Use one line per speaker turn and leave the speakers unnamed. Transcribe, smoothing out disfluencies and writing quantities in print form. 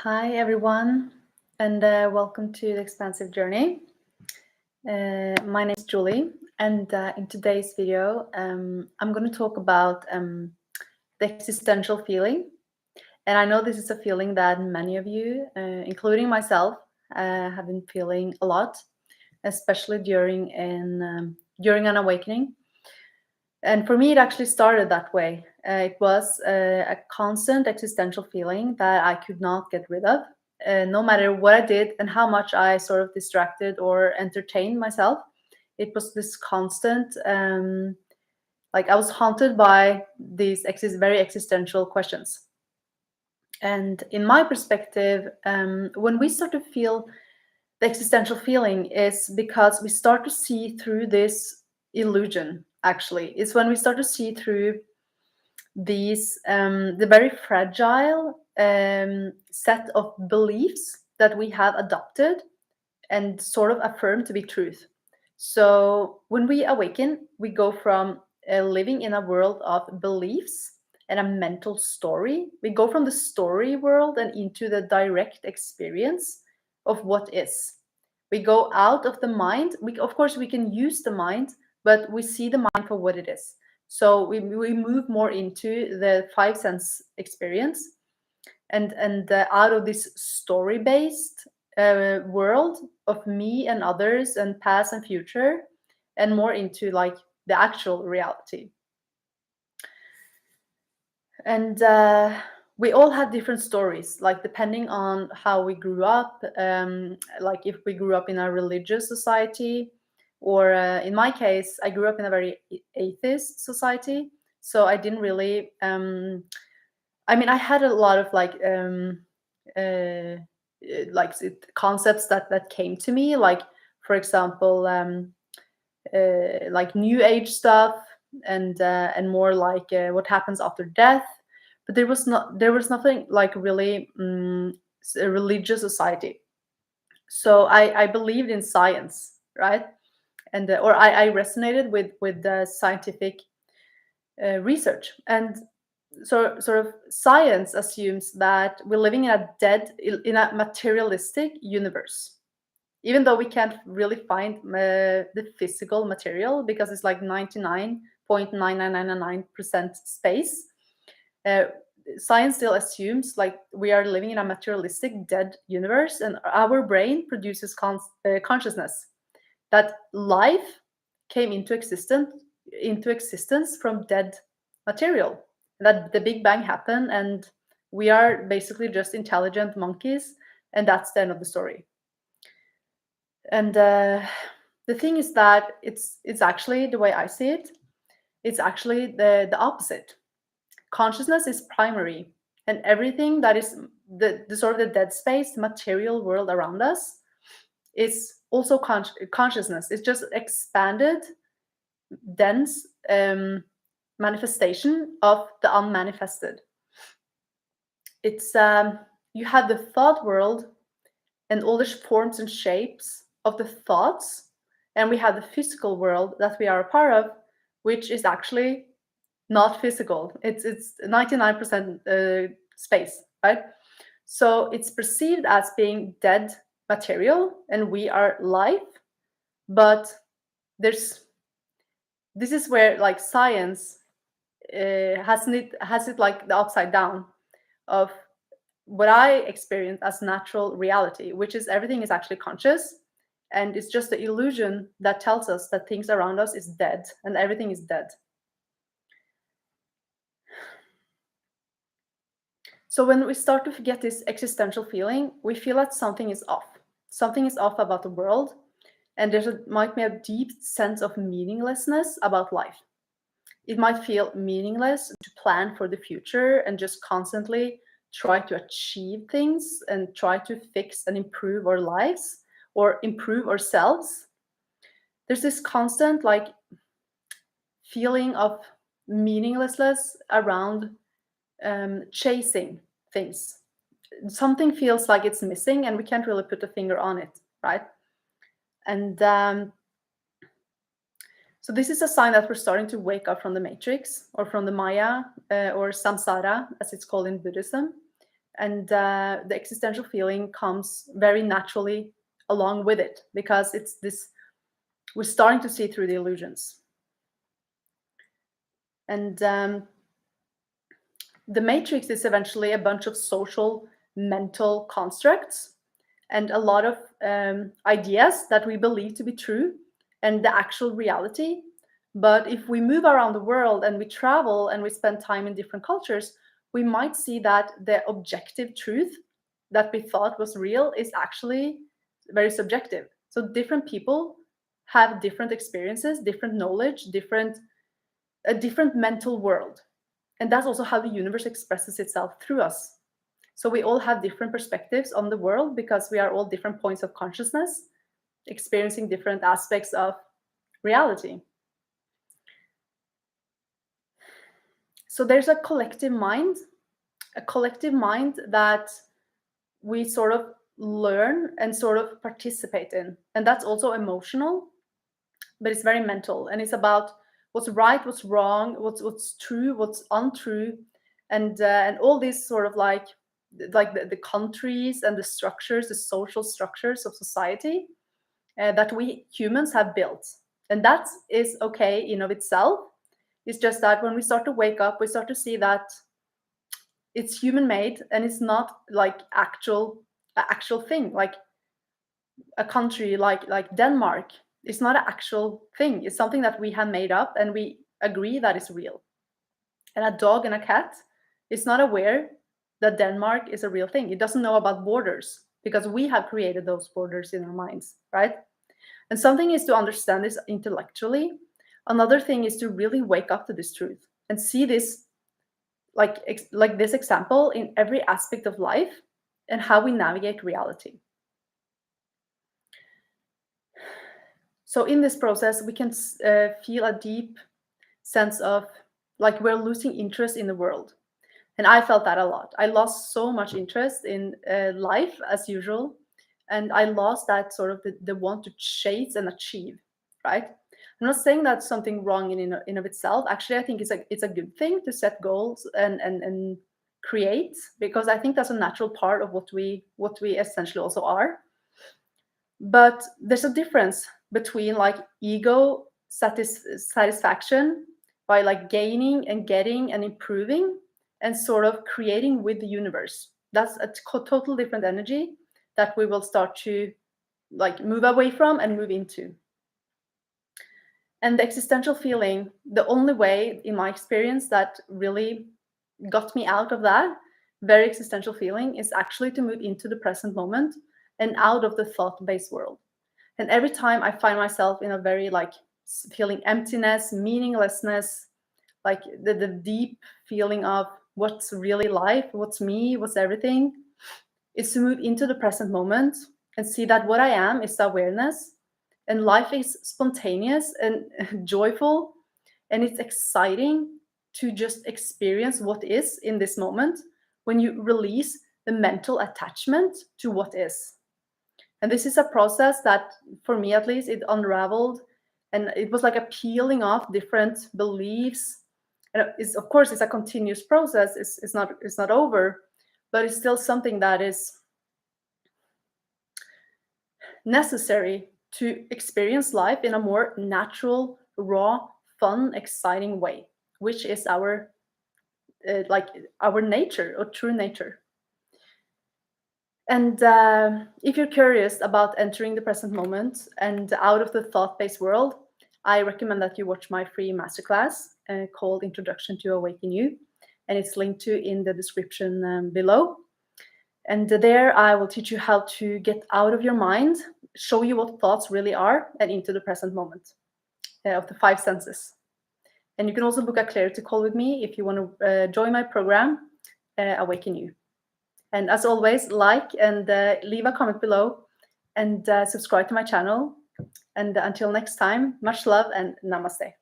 Hi, everyone, and welcome to the Expansive Journey. My name is Julie, and in today's video, I'm going to talk about the existential feeling. And I know this is a feeling that many of you, including myself, have been feeling a lot, especially during an awakening. And for me, it actually started that way. It was a constant existential feeling that I could not get rid of. No matter what I did and how much I sort of distracted or entertained myself, it was this constant, like I was haunted by these very existential questions. And in my perspective, when we start to feel the existential feeling is because we start to see through this illusion, actually. It's when we start to see through these, the very fragile set of beliefs that we have adopted and sort of affirmed to be truth. So when we awaken, we go from living in a world of beliefs and a mental story. We go from the story world and into the direct experience of what is. We go out of the mind. Of course, we can use the mind, but we see the mind for what it is. So we move more into the five sense experience, and out of this story-based world of me and others and past and future, and more into like the actual reality. And we all have different stories, like depending on how we grew up, like if we grew up in a religious society, or in my case, I grew up in a very atheist society. So I didn't really, I had a lot of concepts that came to me, like, for example, like new age stuff, and more like what happens after death. But there was nothing like really a religious society. So I believed in science, right? And or I resonated with the scientific research. And so sort of science assumes that we're living in a materialistic universe, even though we can't really find the physical material, because it's like 99.9999% space. Science still assumes like we are living in a materialistic dead universe, and our brain produces consciousness, that life came into existence from dead material, that the Big Bang happened and we are basically just intelligent monkeys, and that's the end of the story. And the thing is that it's actually, the way I see it, it's actually the opposite. Consciousness is primary, and everything that is the sort of the dead space, the material world around us, is also consciousness. It's just expanded, dense manifestation of the unmanifested. It's you have the thought world and all the forms and shapes of the thoughts, and we have the physical world that we are a part of, which is actually not physical. It's 99% space, right? So it's perceived as being dead material, and we are life. But this is where like science has it like the upside down of what I experience as natural reality, which is everything is actually conscious, and it's just the illusion that tells us that things around us is dead and everything is dead. So when we start to get this existential feeling, we feel that something is off. Something is off about the world, and might be a deep sense of meaninglessness about life. It might feel meaningless to plan for the future and just constantly try to achieve things and try to fix and improve our lives or improve ourselves. There's this constant like feeling of meaninglessness around chasing things. Something feels like it's missing and we can't really put a finger on it, right? And so this is a sign that we're starting to wake up from the matrix, or from the Maya, or samsara, as it's called in Buddhism. And the existential feeling comes very naturally along with it, because it's this, we're starting to see through the illusions. And the matrix is eventually a bunch of social mental constructs and a lot of ideas that we believe to be true and the actual reality. But if we move around the world and we travel and we spend time in different cultures, we might see that the objective truth that we thought was real is actually very subjective. So different people have different experiences, different knowledge, a different mental world. And that's also how the universe expresses itself through us. So we all have different perspectives on the world because we are all different points of consciousness, experiencing different aspects of reality. So there's a collective mind that we sort of learn and sort of participate in. And that's also emotional, but it's very mental. And it's about what's right, what's wrong, what's true, what's untrue, and all these sort of like the countries and the structures, the social structures of society that we humans have built. And that is okay in of itself. It's just that when we start to wake up, we start to see that it's human made and it's not like actual thing. Like a country like Denmark, it's not an actual thing. It's something that we have made up and we agree that is real. And a dog and a cat is not aware that Denmark is a real thing. It doesn't know about borders because we have created those borders in our minds, right? And something is to understand this intellectually. Another thing is to really wake up to this truth and see this like this example in every aspect of life and how we navigate reality. So in this process, we can feel a deep sense of like we're losing interest in the world. And I felt that a lot. I lost so much interest in life as usual. And I lost that sort of the want to chase and achieve, right? I'm not saying that's something wrong in of itself. Actually, I think it's a good thing to set goals and create, because I think that's a natural part of what we essentially also are. But there's a difference between like ego satisfaction by like gaining and getting and improving and sort of creating with the universe. That's a total different energy that we will start to like move away from and move into. And the existential feeling, the only way in my experience that really got me out of that very existential feeling is actually to move into the present moment and out of the thought-based world. And every time I find myself in a very like feeling emptiness, meaninglessness, like the deep feeling of what's really life, what's me, what's everything, is to move into the present moment and see that what I am is awareness, and life is spontaneous and joyful, and it's exciting to just experience what is in this moment when you release the mental attachment to what is. And this is a process that, for me at least, it unraveled, and it was like a peeling off different beliefs. And it's, of course, it's a continuous process. It's not over, but it's still something that is necessary to experience life in a more natural, raw, fun, exciting way, which is our like our nature or true nature. And if you're curious about entering the present moment and out of the thought-based world, I recommend that you watch my free masterclass called Introduction to Awaken You, and it's linked to in the description below. And there I will teach you how to get out of your mind, show you what thoughts really are, and into the present moment of the 5 senses. And you can also book a clarity call with me if you want to join my program, Awaken You. And as always, like and leave a comment below and subscribe to my channel. And until next time, much love and namaste.